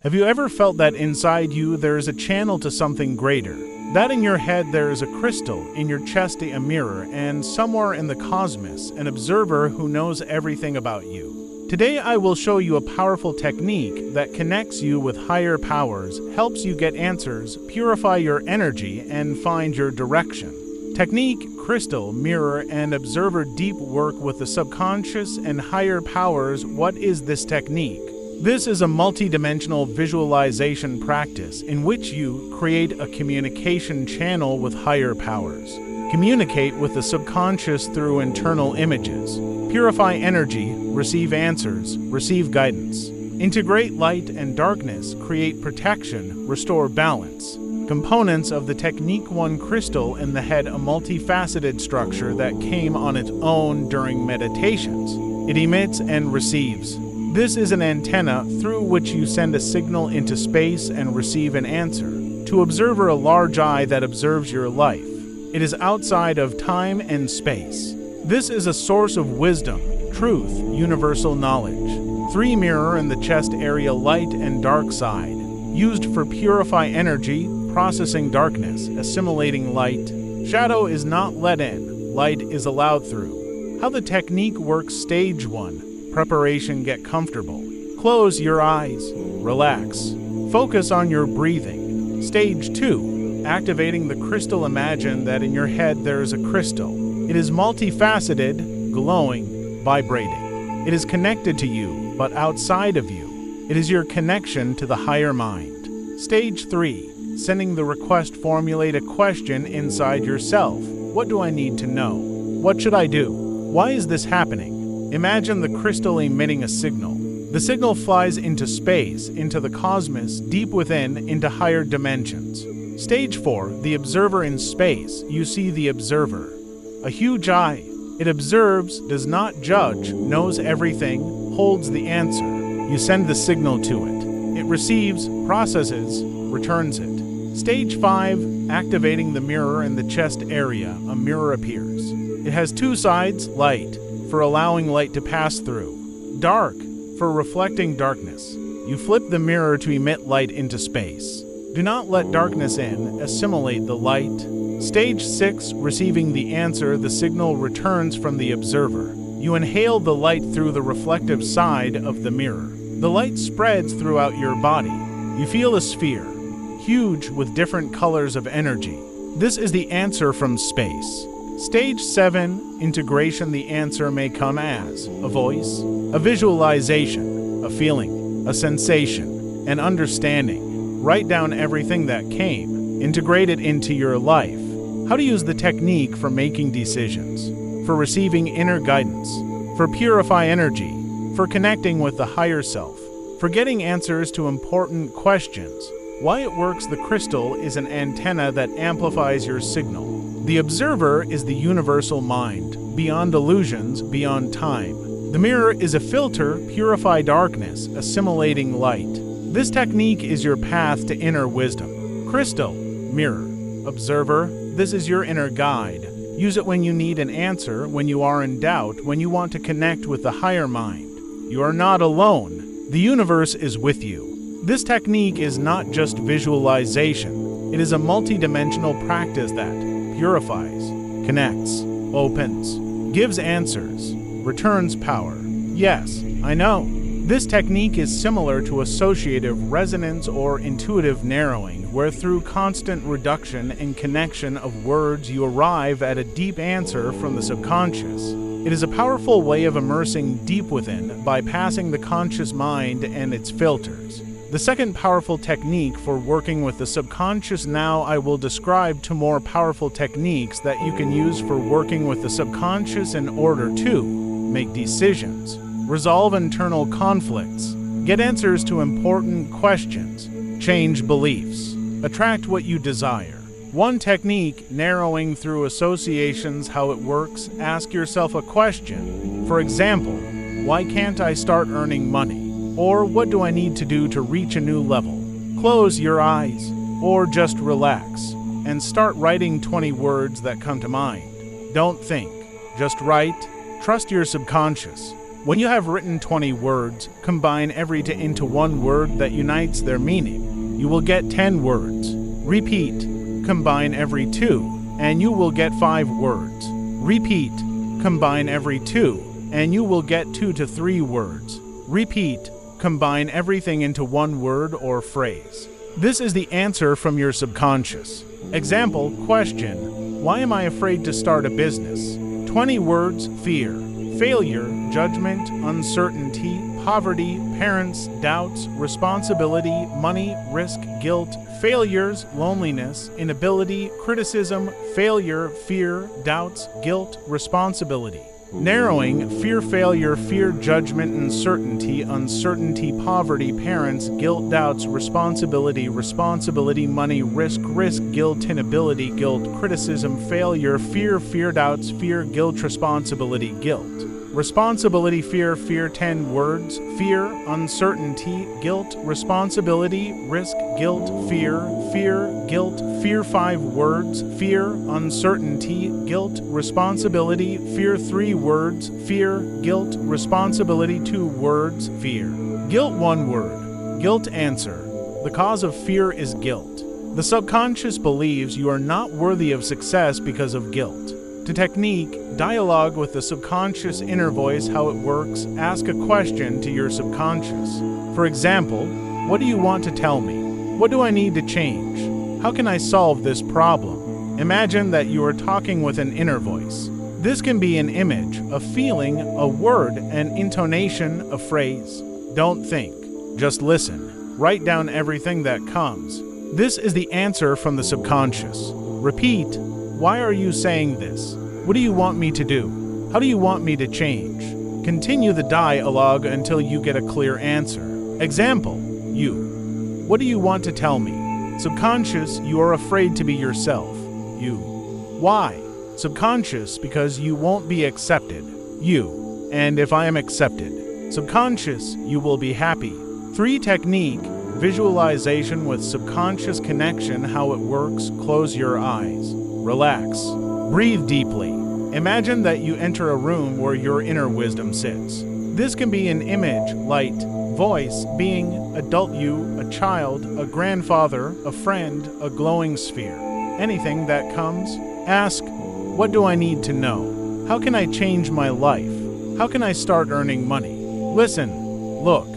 Have you ever felt that inside you there is a channel to something greater? That in your head there is a crystal, in your chest a mirror, and somewhere in the cosmos, an observer who knows everything about you. Today I will show you a powerful technique that connects you with higher powers, helps you get answers, purify your energy, and find your direction. Technique, crystal, mirror, and observer deep work with the subconscious and higher powers. What is this technique? This is a multidimensional visualization practice in which you create a communication channel with higher powers. Communicate with the subconscious through internal images. Purify energy, receive answers, receive guidance. Integrate light and darkness, create protection, restore balance. Components of the Technique 1 crystal in the head, a multifaceted structure that came on its own during meditations. It emits and receives. This is an antenna through which you send a signal into space and receive an answer. To observer, a large eye that observes your life. It is outside of time and space. This is a source of wisdom, truth, universal knowledge. 3 mirror in the chest area, light and dark side. Used for purify energy, processing darkness, assimilating light. Shadow is not let in, light is allowed through. How the technique works. Stage 1. Preparation. Get comfortable. Close your eyes. Relax. Focus on your breathing. Stage 2. Activating the crystal. Imagine that in your head there is a crystal. It is multifaceted, glowing, vibrating. It is connected to you, but outside of you. It is your connection to the higher mind. Stage 3. Sending the request. Formulate a question inside yourself. What do I need to know? What should I do? Why is this happening? Imagine the crystal emitting a signal. The signal flies into space, into the cosmos, deep within, into higher dimensions. Stage 4. The observer in space. You see the observer. A huge eye. It observes, does not judge, knows everything, holds the answer. You send the signal to it. It receives, processes, returns it. Stage 5. Activating the mirror in the chest area. A mirror appears. It has 2 sides, light, for allowing light to pass through. Dark, for reflecting darkness. You flip the mirror to emit light into space. Do not let darkness in, assimilate the light. Stage 6. Receiving the answer. The signal returns from the observer. You inhale the light through the reflective side of the mirror. The light spreads throughout your body. You feel a sphere, huge with different colors of energy. This is the answer from space. Stage 7. Integration. The answer may come as a voice, a visualization, a feeling, a sensation, an understanding. Write down everything that came. Integrate it into your life. How to use the technique for making decisions, for receiving inner guidance, for purify energy, for connecting with the higher self, for getting answers to important questions. Why it works. The crystal is an antenna that amplifies your signal. The observer is the universal mind, beyond illusions, beyond time. The mirror is a filter, purify darkness, assimilating light. This technique is your path to inner wisdom. Crystal, mirror, observer, this is your inner guide. Use it when you need an answer, when you are in doubt, when you want to connect with the higher mind. You are not alone. The universe is with you. This technique is not just visualization. It is a multidimensional practice that purifies, connects, opens, gives answers, returns power. Yes, I know. This technique is similar to associative resonance or intuitive narrowing, where through constant reduction and connection of words you arrive at a deep answer from the subconscious. It is a powerful way of immersing deep within, bypassing the conscious mind and its filters. The second powerful technique for working with the subconscious. Now I will describe 2 more powerful techniques that you can use for working with the subconscious in order to make decisions, resolve internal conflicts, get answers to important questions, change beliefs, attract what you desire. 1 technique, narrowing through associations. How it works. Ask yourself a question. For example, why can't I start earning money? Or what do I need to do to reach a new level? Close your eyes, or just relax, and start writing 20 words that come to mind. Don't think, just write. Trust your subconscious. When you have written 20 words, combine every two into one word that unites their meaning. You will get 10 words. Repeat. Combine every two, and you will get 5 words. Repeat. Combine every two, and you will get 2 to 3 words. Repeat. Combine everything into one word or phrase. This is the answer from your subconscious. Example, question: why am I afraid to start a business? 20 words: fear, failure, judgment, uncertainty, poverty, parents, doubts, responsibility, money, risk, guilt, failures, loneliness, inability, criticism, failure, fear, doubts, guilt, responsibility. Narrowing: fear, failure, fear, judgment, uncertainty, poverty, parents, guilt, doubts, responsibility, money, risk, guilt, inability, guilt, criticism, failure, fear, doubts, fear, guilt, responsibility, guilt. Responsibility, fear, 10 words: fear, uncertainty, guilt, responsibility, risk, guilt, fear, guilt, fear, 5 words: fear, uncertainty, guilt, responsibility, fear, 3 words: fear, guilt, responsibility, 2 words: fear. Guilt, 1 word. Guilt answer: the cause of fear is guilt. The subconscious believes you are not worthy of success because of guilt. To technique, dialogue with the subconscious inner voice. How it works: ask a question to your subconscious. For example, what do you want to tell me? What do I need to change? How can I solve this problem? Imagine that you are talking with an inner voice. This can be an image, a feeling, a word, an intonation, a phrase. Don't think, just listen. Write down everything that comes. This is the answer from the subconscious. Repeat: why are you saying this? What do you want me to do? How do you want me to change? Continue the dialogue until you get a clear answer. Example, you. What do you want to tell me? Subconscious: you are afraid to be yourself. You. Why? Subconscious: because you won't be accepted. You. And if I am accepted? Subconscious: you will be happy. 3 technique: visualization with subconscious connection. How it works: close your eyes. Relax. Breathe deeply. Imagine that you enter a room where your inner wisdom sits. This can be an image, light, voice, being, adult you, a child, a grandfather, a friend, a glowing sphere. Anything that comes. Ask: what do I need to know? How can I change my life? How can I start earning money? Listen, look,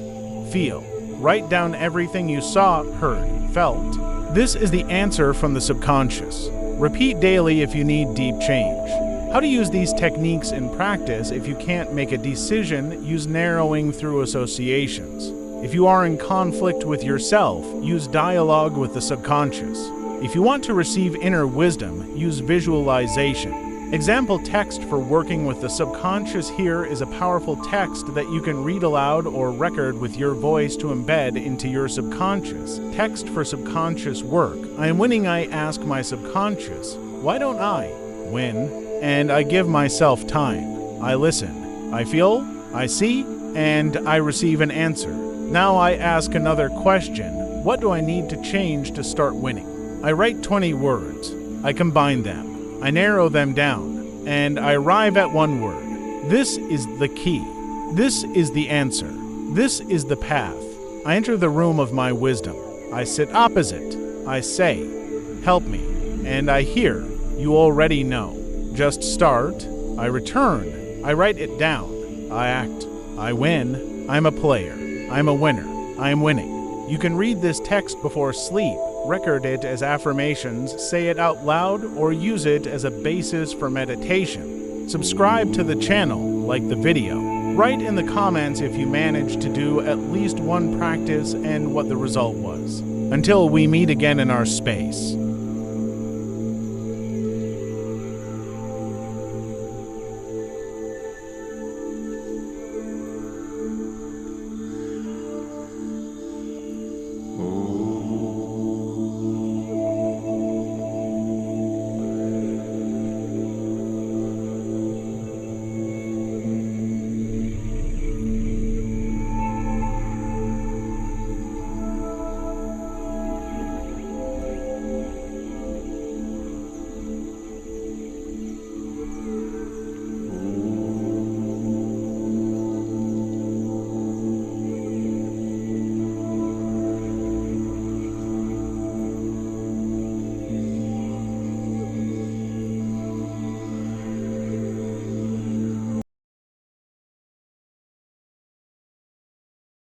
feel. Write down everything you saw, heard, felt. This is the answer from the subconscious. Repeat daily if you need deep change. How to use these techniques in practice: if you can't make a decision, use narrowing through associations. If you are in conflict with yourself, use dialogue with the subconscious. If you want to receive inner wisdom, use visualization. Example text for working with the subconscious. Here is a powerful text that you can read aloud or record with your voice to embed into your subconscious. Text for subconscious work. I am winning. I ask my subconscious, why don't I win? And I give myself time. I listen. I feel, I see, and I receive an answer. Now I ask another question. What do I need to change to start winning? I write 20 words. I combine them. I narrow them down, and I arrive at 1 word. This is the key. This is the answer. This is the path. I enter the room of my wisdom. I sit opposite. I say, help me. And I hear, you already know. Just start. I return. I write it down. I act. I win. I'm a player. I'm a winner. I'm winning. You can read this text before sleep. Record it as affirmations, say it out loud, or use it as a basis for meditation. Subscribe to the channel, like the video. Write in the comments if you managed to do at least 1 practice and what the result was. Until we meet again in our space.